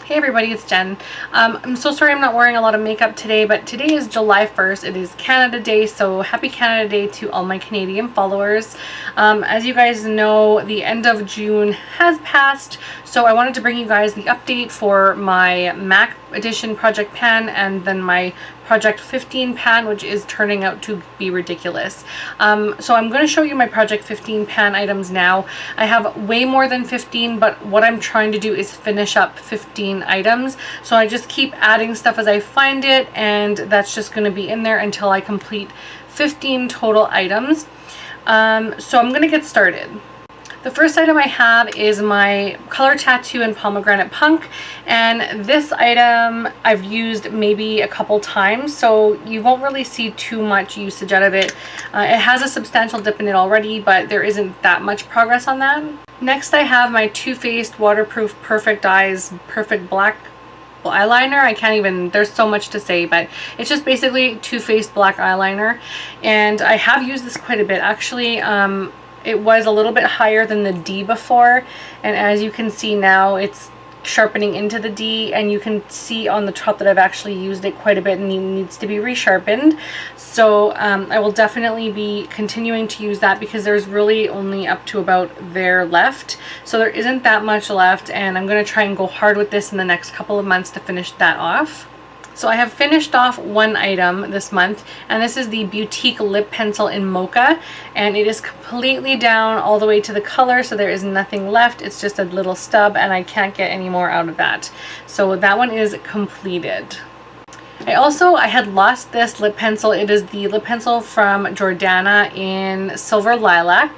Hey everybody, it's Jen. I'm so sorry I'm not wearing a lot of makeup today, but today is July 1st. It is Canada Day, so happy Canada Day to all my Canadian followers. As you guys know, the end of June has passed, so I wanted to bring you guys the update for my MAC Edition Project Pan and then my Project 15 pan, which is turning out to be ridiculous. So I'm going to show you my Project 15 pan items now. I have way more than 15, but what I'm trying to do is finish up 15 items. So I just keep adding stuff as I find it, and that's just going to be in there until I complete 15 total items. So I'm going to get started. The first item I have is my Color Tattoo in Pomegranate Punk, and this item I've used maybe a couple times, so you won't really see too much usage out of it. It has a substantial dip in it already, but there isn't that much progress on that. Next I have my Too Faced Waterproof Perfect Eyes Perfect Black eyeliner. I can't even, there's so much to say, but it's just basically Too Faced black eyeliner, and I have used this quite a bit actually. It was a little bit higher than the D before, and as you can see now it's sharpening into the D, and you can see on the top that I've actually used it quite a bit and it needs to be resharpened. So I will definitely be continuing to use that because there's really only up to about there left, so there isn't that much left, and I'm going to try and go hard with this in the next couple of months to finish that off. So I have finished off one item this month, and this is the Boutique Lip Pencil in Mocha, and it is completely down all the way to the color, so there is nothing left. It's just a little stub, and I can't get any more out of that. So that one is completed. I had lost this lip pencil. It is the lip pencil from Jordana in Silver Lilac,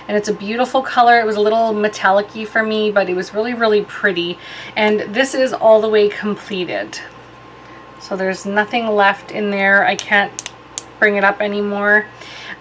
and it's a beautiful color. It was a little metallic-y for me, but it was really, really pretty, and this is all the way completed. So there's nothing left in there. I can't bring it up anymore.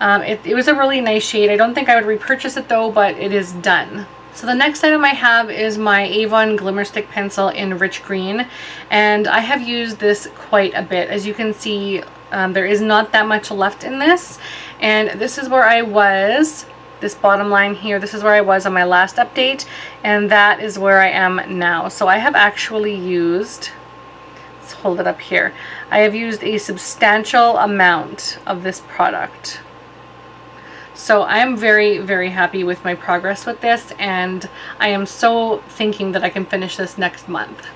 It was a really nice shade. I don't think I would repurchase it though, but it is done. So the next item I have is my Avon Glimmer Stick Pencil in Rich Green, and I have used this quite a bit. As you can see, there is not that much left in this, and this is where I was. This bottom line here, this is where I was on my last update, and that is where I am now. So I have actually used, hold it up here, I have used a substantial amount of this product. So I am very, very happy with my progress with this, and I am so thinking that I can finish this next month.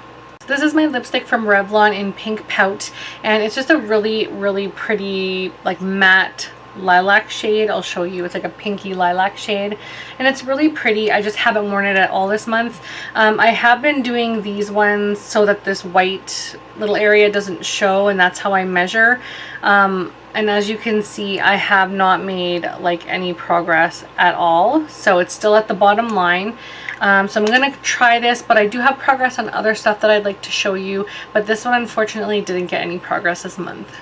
So this is my lipstick from Revlon in Pink Pout, and it's just a really, really pretty like matte lilac shade. I'll show you. It's like a pinky lilac shade, and it's really pretty. I just haven't worn it at all this month. I have been doing these ones so that this white little area doesn't show, and that's how I measure. And as you can see, I have not made like any progress at all, so it's still at the bottom line. So I'm gonna try this, but I do have progress on other stuff that I'd like to show you, but this one unfortunately didn't get any progress this month.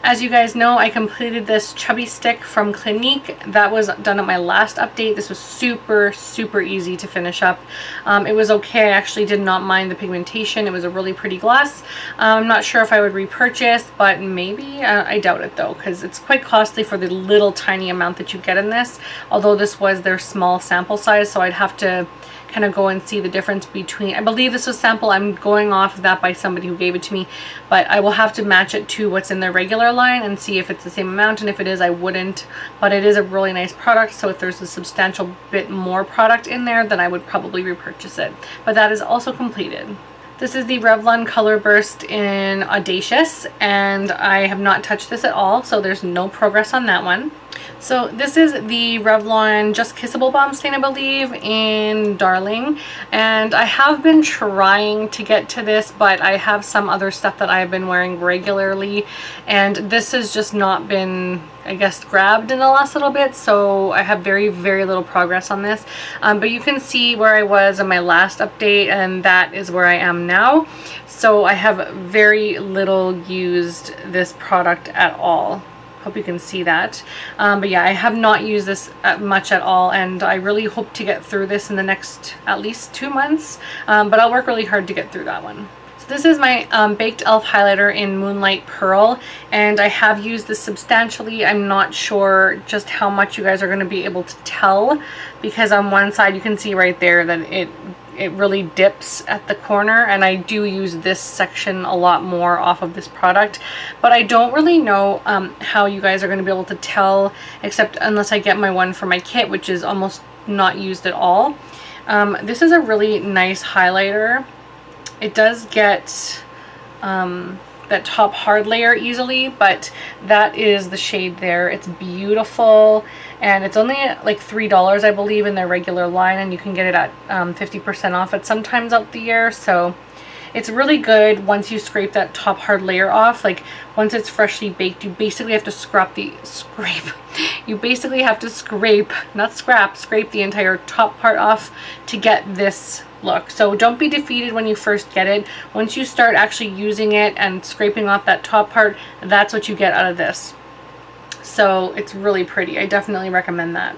As you guys know, I completed this chubby stick from Clinique. That was done at my last update. This was super, super easy to finish up. It was okay. I actually did not mind the pigmentation. It was a really pretty gloss. I'm not sure if I would repurchase, but maybe. I doubt it though, because it's quite costly for the little tiny amount that you get in this. Although this was their small sample size, so I'd have to kind of go and see the difference between, I believe this was sample, I'm going off of that by somebody who gave it to me, but I will have to match it to what's in their regular line and see if it's the same amount, and if it is, I wouldn't. But it is a really nice product, so if there's a substantial bit more product in there, then I would probably repurchase it. But that is also completed. This is the Revlon Color Burst in Audacious, and I have not touched this at all, so there's no progress on that one. So this is the Revlon Just Kissable Balm Stain, I believe, in Darling, and I have been trying to get to this, but I have some other stuff that I've been wearing regularly, and this has just not been, I guess, grabbed in the last little bit, so I have very, very little progress on this. But you can see where I was on my last update, and that is where I am now. So I have very little used this product at all. Hope you can see that. But yeah, I have not used this much at all, and I really hope to get through this in the next at least 2 months, but I'll work really hard to get through that one. So this is my Baked Elf highlighter in Moonlight Pearl, and I have used this substantially. I'm not sure just how much you guys are going to be able to tell, because on one side you can see right there that it it really dips at the corner, and I do use this section a lot more off of this product, but I don't really know how you guys are going to be able to tell, except unless I get my one for my kit, which is almost not used at all. This is a really nice highlighter. It does get that top hard layer easily, but that is the shade there. It's beautiful, and it's only like $3 I believe in their regular line, and you can get it at 50% off at sometimes out the year. So it's really good once you scrape that top hard layer off. Like once it's freshly baked, you basically have to scrape, not scrap, scrape the entire top part off to get this look. So don't be defeated when you first get it. Once you start actually using it and scraping off that top part, that's what you get out of this. So it's really pretty. I definitely recommend that.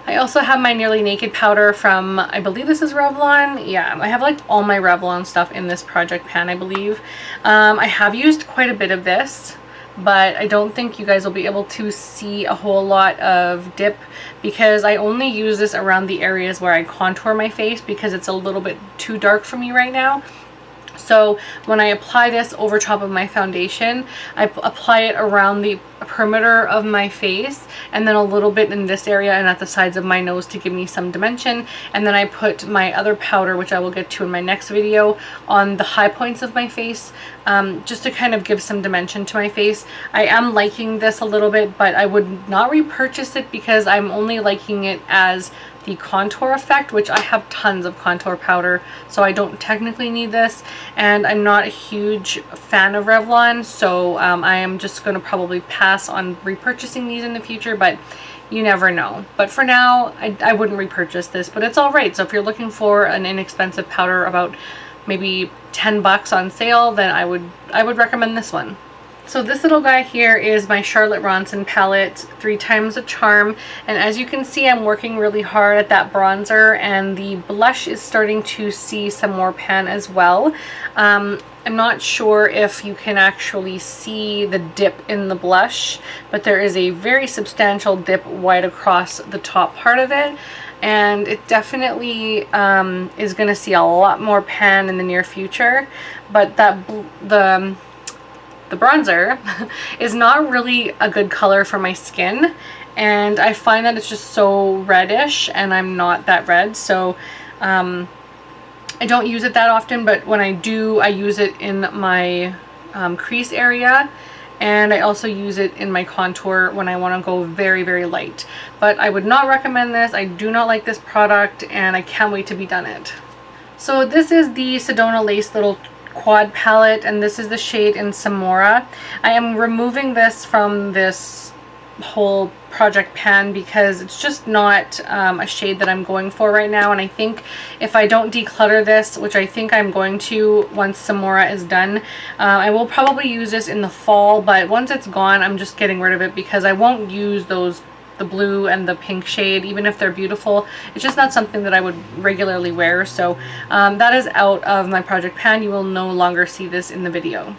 I also have my Nearly Naked powder from, I believe this is Revlon. Yeah, I have like all my Revlon stuff in this project pan, I believe. I have used quite a bit of this, but I don't think you guys will be able to see a whole lot of dip because I only use this around the areas where I contour my face because it's a little bit too dark for me right now. So when I apply this over top of my foundation, I apply it around the perimeter of my face and then a little bit in this area and at the sides of my nose to give me some dimension. And then I put my other powder, which I will get to in my next video, on the high points of my face, just to kind of give some dimension to my face. I am liking this a little bit, but I would not repurchase it because I'm only liking it as the contour effect, which I have tons of contour powder, so I don't technically need this, and I'm not a huge fan of Revlon, so I am just going to probably pass on repurchasing these in the future, but you never know. But for now, I wouldn't repurchase this, but it's alright. So if you're looking for an inexpensive powder, about maybe 10 bucks on sale, then I would recommend this one. So this little guy here is my Charlotte Ronson palette, 3 Times a Charm, and as you can see, I'm working really hard at that bronzer, and the blush is starting to see some more pan as well. I'm not sure if you can actually see the dip in the blush, but there is a very substantial dip right across the top part of it, and it definitely is going to see a lot more pan in the near future. But the bronzer is not really a good color for my skin, and I find that it's just so reddish, and I'm not that red, so I don't use it that often, but when I do, I use it in my crease area, and I also use it in my contour when I want to go very, very light. But I would not recommend this. I do not like this product, and I can't wait to be done it. So this is the Sedona Lace little quad palette, and this is the shade in Samora. I am removing this from this whole project pan because it's just not a shade that I'm going for right now, and I think if I don't declutter this, which I think I'm going to once Samora is done, I will probably use this in the fall, but once it's gone, I'm just getting rid of it because I won't use the blue and the pink shade, even if they're beautiful. It's just not something that I would regularly wear, so that is out of my project pan. You will no longer see this in the video.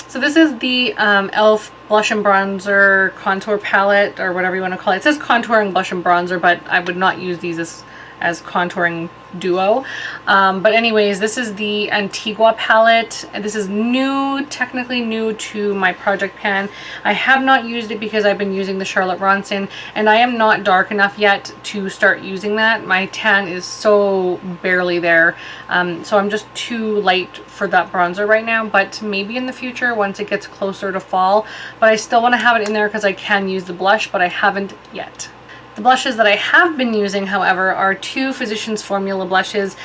So this is the e.l.f. Blush and Bronzer Contour Palette, or whatever you want to call it. It says Contouring Blush and Bronzer, but I would not use these as contouring duo. But anyways, this is the Antigua palette, and this is new, technically new to my project pan. I have not used it because I've been using the Charlotte Ronson, and I am not dark enough yet to start using that. My tan is so barely there, so I'm just too light for that bronzer right now, but maybe in the future once it gets closer to fall. But I still want to have it in there because I can use the blush, but I haven't yet. The blushes that I have been using, however, are 2 Physicians Formula blushes.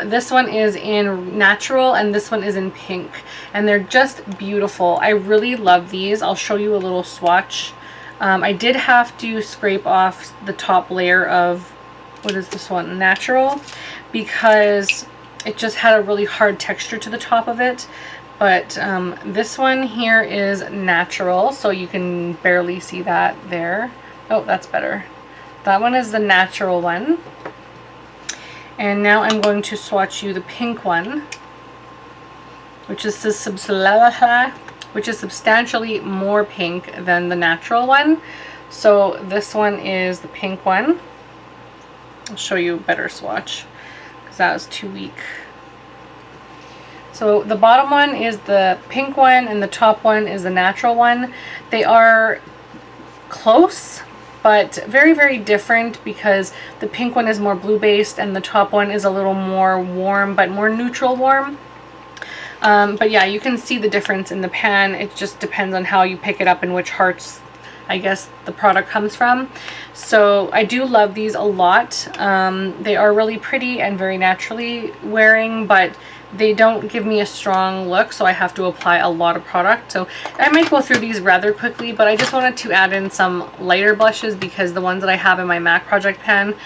This one is in natural and this one is in pink, and they're just beautiful. I really love these. I'll show you a little swatch. I did have to scrape off the top layer of, what is this one, natural, because it just had a really hard texture to the top of it. But this one here is natural, so you can barely see that there. Oh, that's better. That one is the natural one. And now I'm going to swatch you the pink one, which is substantially more pink than the natural one. So this one is the pink one. I'll show you a better swatch, because that was too weak. So the bottom one is the pink one and the top one is the natural one. They are close, but very, very different, because the pink one is more blue based and the top one is a little more warm, but more neutral warm. But yeah, you can see the difference in the pan. It just depends on how you pick it up and which hearts, I guess, the product comes from. So I do love these a lot. They are really pretty and very naturally wearing, but they don't give me a strong look, so I have to apply a lot of product. So I might go through these rather quickly, but I just wanted to add in some lighter blushes, because the ones that I have in my MAC project pan,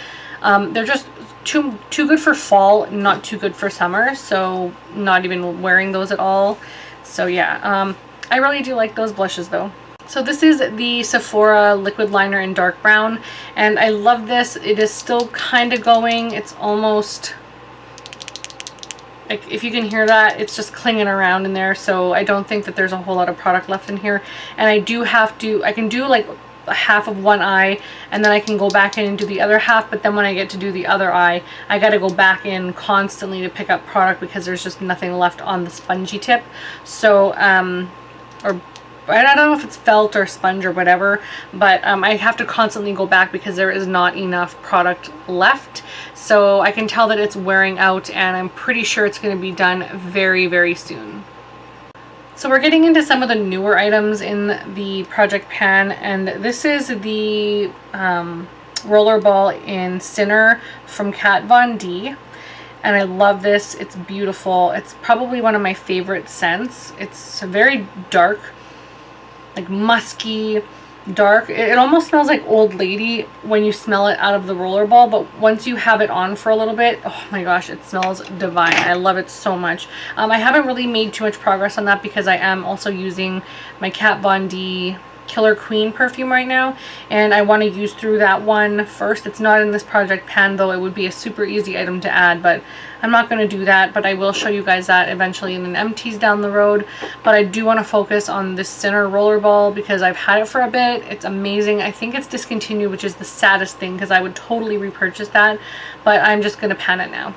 they're just too good for fall, not too good for summer, so not even wearing those at all. So yeah, I really do like those blushes though. So this is the Sephora liquid liner in dark brown, and I love this. It is still kind of going. It's almost, like, if you can hear that, it's just clinging around in there, so I don't think that there's a whole lot of product left in here. And I can do like a half of one eye, and then I can go back in and do the other half, but then when I get to do the other eye, I got to go back in constantly to pick up product, because there's just nothing left on the spongy tip. So or I don't know if it's felt or sponge or whatever, but I have to constantly go back because there is not enough product left. So I can tell that it's wearing out, and I'm pretty sure it's going to be done very, very soon. So we're getting into some of the newer items in the project pan, and this is the rollerball in Sinner from Kat Von D. And I love this. It's beautiful. It's probably one of my favorite scents. It's very dark, like musky, dark. It almost smells like Old Lady when you smell it out of the rollerball, but once you have it on for a little bit, oh my gosh, it smells divine. I love it so much. I haven't really made too much progress on that, because I am also using my Kat Von D Killer Queen perfume right now, and I want to use through that one first. It's not in this project pan though. It would be a super easy item to add, but I'm not going to do that. But I will show you guys that eventually in an empties down the road. But I do want to focus on this Sinner rollerball, because I've had it for a bit. It's amazing. I think it's discontinued, which is the saddest thing, because I would totally repurchase that, but I'm just going to pan it now.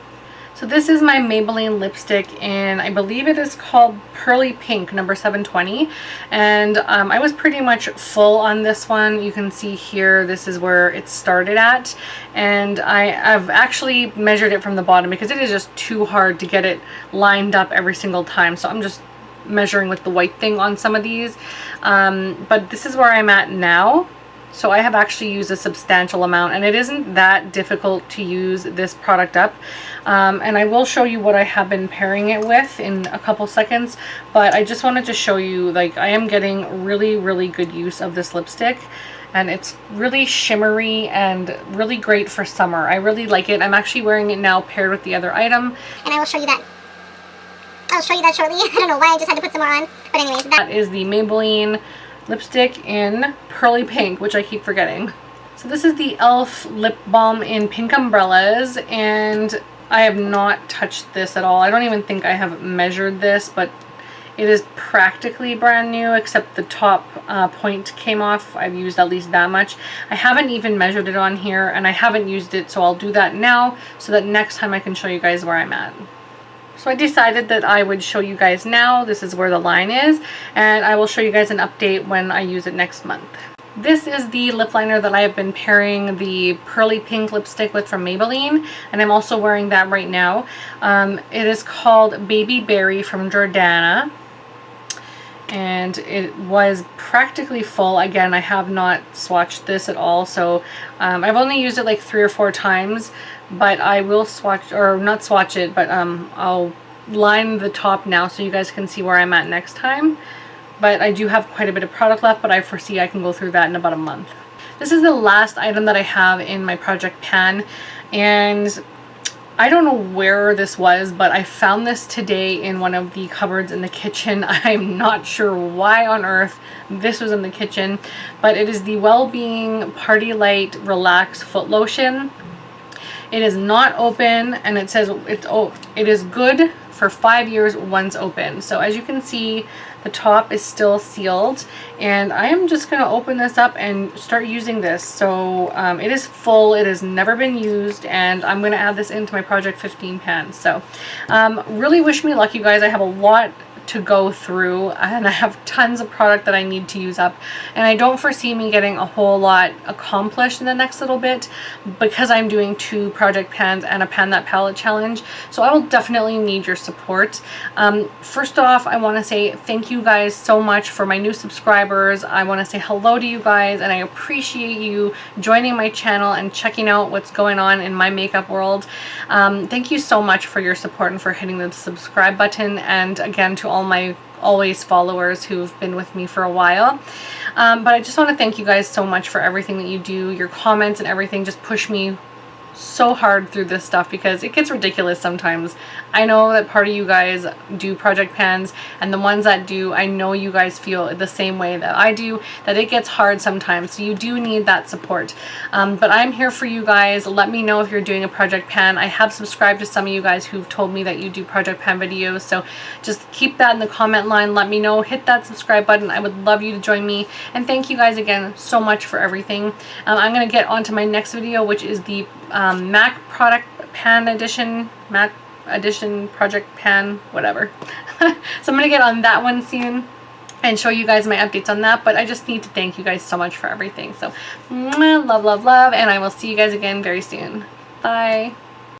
So this is my Maybelline lipstick, and I believe it is called Pearly Pink number 720, and I was pretty much full on this one. You can see here, this is where it started at, and I've actually measured it from the bottom, because it is just too hard to get it lined up every single time. So I'm just measuring with the white thing on some of these, but this is where I'm at now. So I have actually used a substantial amount, and it isn't that difficult to use this product up. And I will show you what I have been pairing it with in a couple seconds, but I just wanted to show you, like, I am getting really, really good use of this lipstick, and it's really shimmery and really great for summer. I really like it. I'm actually wearing it now paired with the other item, and I will show you that. I'll show you that shortly. I don't know why I just had to put some more on, but anyways, that is the Maybelline lipstick in Pearly Pink, which I keep forgetting. So this is the e.l.f. lip balm in Pink Umbrellas, and I have not touched this at all. I don't even think I have measured this, but it is practically brand new, except the top point came off. I've used at least that much. I haven't even measured it on here, and I haven't used it, so I'll do that now, so that next time I can show you guys where I'm at. So I decided that I would show you guys now. This is where the line is, and I will show you guys an update when I use it next month. This is the lip liner that I have been pairing the Pearly Pink lipstick with from Maybelline, and I'm also wearing that right now. It is called Baby Berry from Jordana, and it was practically full. Again, I have not swatched this at all, so I've only used it like 3 or 4 times, but I will swatch, or not swatch it, but I'll line the top now so you guys can see where I'm at next time. But I do have quite a bit of product left, but I foresee I can go through that in about a month. This is the last item that I have in my project pan, and I don't know where this was, but I found this today in one of the cupboards in the kitchen. I'm not sure why on earth this was in the kitchen, but it is the Wellbeing Party Light Relax Foot Lotion. It is not open, and it says it is good for 5 years once open. So as you can see, the top is still sealed, and I am just going to open this up and start using this. So it is full, it has never been used, and I'm going to add this into my Project 15 pan. So really wish me luck, you guys. I have a lot to go through, and I have tons of product that I need to use up, and I don't foresee me getting a whole lot accomplished in the next little bit because I'm doing 2 project pans and a Pan That Palette challenge. So I will definitely need your support. First off, I want to say thank you guys so much for my new subscribers. I want to say hello to you guys, and I appreciate you joining my channel and checking out what's going on in my makeup world. Thank you so much for your support and for hitting the subscribe button, and again to all my always followers who've been with me for a while. But I just want to thank you guys so much for everything that you do. Your comments and everything just push me so hard through this stuff because it gets ridiculous sometimes. I know that part of you guys do project pans, and the ones that do, I know you guys feel the same way that I do, that it gets hard sometimes, so you do need that support. But I'm here for you guys. Let me know if you're doing a project pan. I have subscribed to some of you guys who've told me that you do project pan videos, so just keep that in the comment line. Let me know. Hit that subscribe button. I would love you to join me, and thank you guys again so much for everything. I'm going to get on to my next video, which is the MAC product pan edition, MAC edition project pan, whatever. So I'm gonna get on that one soon and show you guys my updates on that, but I just need to thank you guys so much for everything. So love, love, love, and I will see you guys again very soon. Bye.